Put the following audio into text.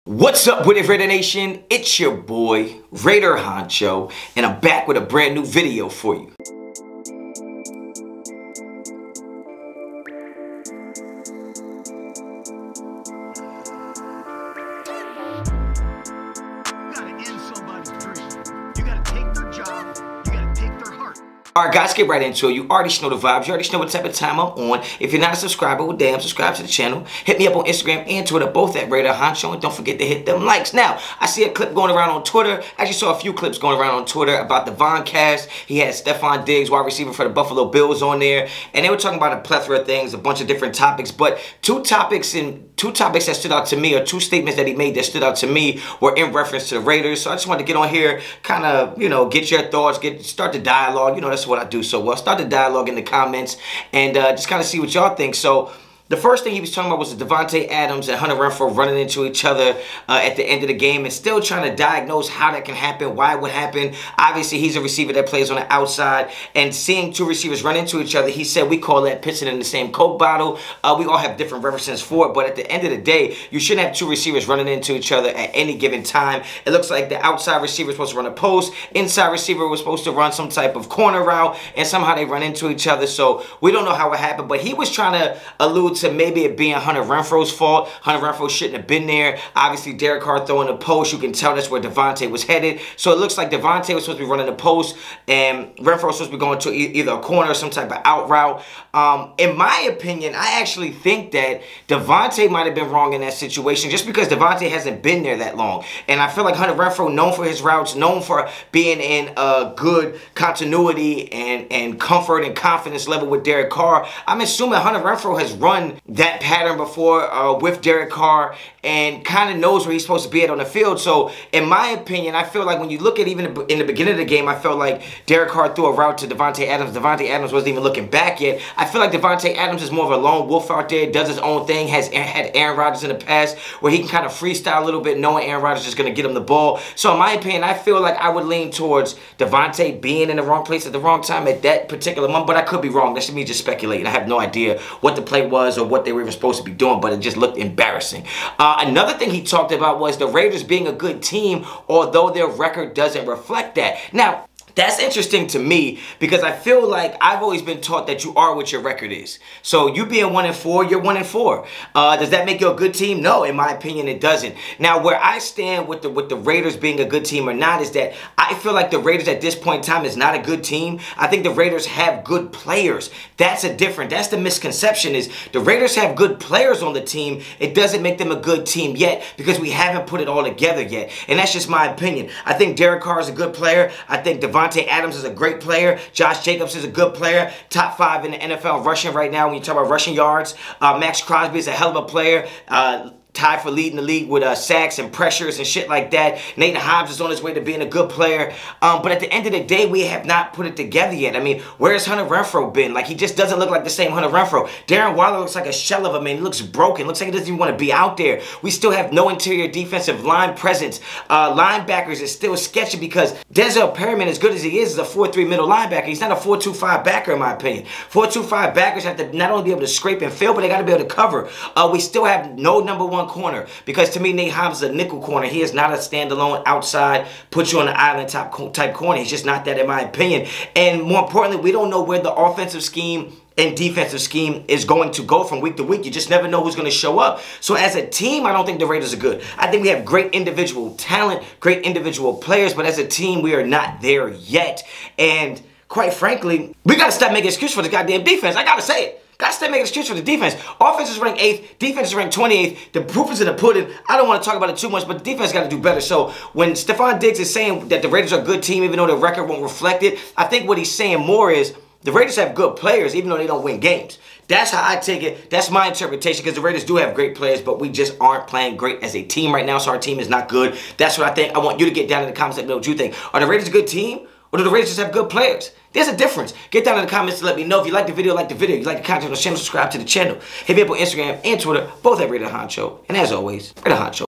What's up with it, Raider Nation? It's your boy, Raider Honcho, and I'm back with a brand new video for you. Alright guys, get right into it. You already know the vibes. You already know what type of time I'm on. If you're not a subscriber, well damn, subscribe to the channel. Hit me up on Instagram and Twitter, both at Raider Honcho, and don't forget to hit them likes. Now, I see a clip going around on Twitter. I actually saw a few clips going around on Twitter about the Von cast. He had Stefon Diggs, wide receiver for the Buffalo Bills, on there. And they were talking about a plethora of things, a bunch of different topics. But two topics that stood out to me, or two statements that he made that stood out to me, were in reference to the Raiders. So I just wanted to get on here, kind of, get your thoughts, start the dialogue. That's what I do so well. Start the dialogue in the comments and just kind of see what y'all think. So the first thing he was talking about was the Davante Adams and Hunter Renfrow running into each other at the end of the game, and still trying to diagnose how that can happen, why it would happen. Obviously, he's a receiver that plays on the outside, and seeing two receivers run into each other, he said we call that pissing in the same Coke bottle. We all have different references for it, but at the end of the day, you shouldn't have two receivers running into each other at any given time. It looks like the outside receiver was supposed to run a post, inside receiver was supposed to run some type of corner route, and somehow they run into each other. So we don't know how it happened, but he was trying to allude to maybe it being Hunter Renfrow's fault. Hunter Renfrow shouldn't have been there. Obviously, Derek Carr throwing the post, you can tell that's where Davante was headed. So it looks like Davante was supposed to be running the post, and Renfrow was supposed to be going to either a corner or some type of out route. In my opinion, I actually think that Davante might have been wrong in that situation, just because Davante hasn't been there that long. And I feel like Hunter Renfrow, known for his routes, known for being in a good continuity and comfort and confidence level with Derek Carr, I'm assuming Hunter Renfrow has run that pattern before with Derek Carr and kind of knows where he's supposed to be at on the field. So in my opinion, I feel like when you look at even in the beginning of the game, I felt like Derek Carr threw a route to Davante Adams. Davante Adams wasn't even looking back yet. I feel like Davante Adams is more of a lone wolf out there, does his own thing, had Aaron Rodgers in the past where he can kind of freestyle a little bit, knowing Aaron Rodgers is going to get him the ball. So in my opinion, I feel like I would lean towards Davante being in the wrong place at the wrong time at that particular moment, but I could be wrong. That's me just speculating. I have no idea what the play was or what they were even supposed to be doing, but it just looked embarrassing. Another thing he talked about was the Raiders being a good team, although their record doesn't reflect that. Now, that's interesting to me because I feel like I've always been taught that you are what your record is. So you being 1-4, you're 1-4. Does that make you a good team? No, in my opinion, it doesn't. Now, where I stand with the Raiders being a good team or not is that I feel like the Raiders at this point in time is not a good team. I think the Raiders have good players. That's the misconception, is the Raiders have good players on the team. It doesn't make them a good team yet because we haven't put it all together yet. And that's just my opinion. I think Derek Carr is a good player. I think Davante Adams is a great player. Josh Jacobs is a good player. Top 5 in the NFL rushing right now when you talk about rushing yards. Max Crosby is a hell of a player. Tied for leading the league with sacks and pressures and shit like that. Nathan Hobbs is on his way to being a good player. But at the end of the day, we have not put it together yet. I mean, where's Hunter Renfrow been? Like, he just doesn't look like the same Hunter Renfrow. Darren Waller looks like a shell of him, man. He looks broken. Looks like he doesn't even want to be out there. We still have no interior defensive line presence. Linebackers is still sketchy because Denzel Perryman, as good as he is a 4-3 middle linebacker. He's not a 4-2-5 backer, in my opinion. 4-2-5 backers have to not only be able to scrape and fill, but they got to be able to cover. We still have no number 1 corner, because to me, Nate Hobbs is a nickel corner. He is not a standalone outside, put you on the island type corner. He's just not that, in my opinion. And more importantly, we don't know where the offensive scheme and defensive scheme is going to go from week to week. You just never know who's going to show up. So as a team, I don't think the Raiders are good. I think we have great individual talent, great individual players, but as a team, we are not there yet. And quite frankly, we got to stop making excuses for the goddamn defense. I got to say it. Got to start making excuses for the defense. Offense is ranked 8th. Defense is ranked 28th. The proof is in the pudding. I don't want to talk about it too much, but the defense got to do better. So when Stefon Diggs is saying that the Raiders are a good team, even though their record won't reflect it, I think what he's saying more is the Raiders have good players, even though they don't win games. That's how I take it. That's my interpretation, because the Raiders do have great players, but we just aren't playing great as a team right now, so our team is not good. That's what I think. I want you to get down in the comments and let me know what you think. Are the Raiders a good team? Or do the Raiders just have good players? There's a difference. Get down in the comments to let me know. If you like the video, like the video. If you like the content on the channel, subscribe to the channel. Hit me up on Instagram and Twitter, both at Raider Honcho. And as always, Raider Honcho.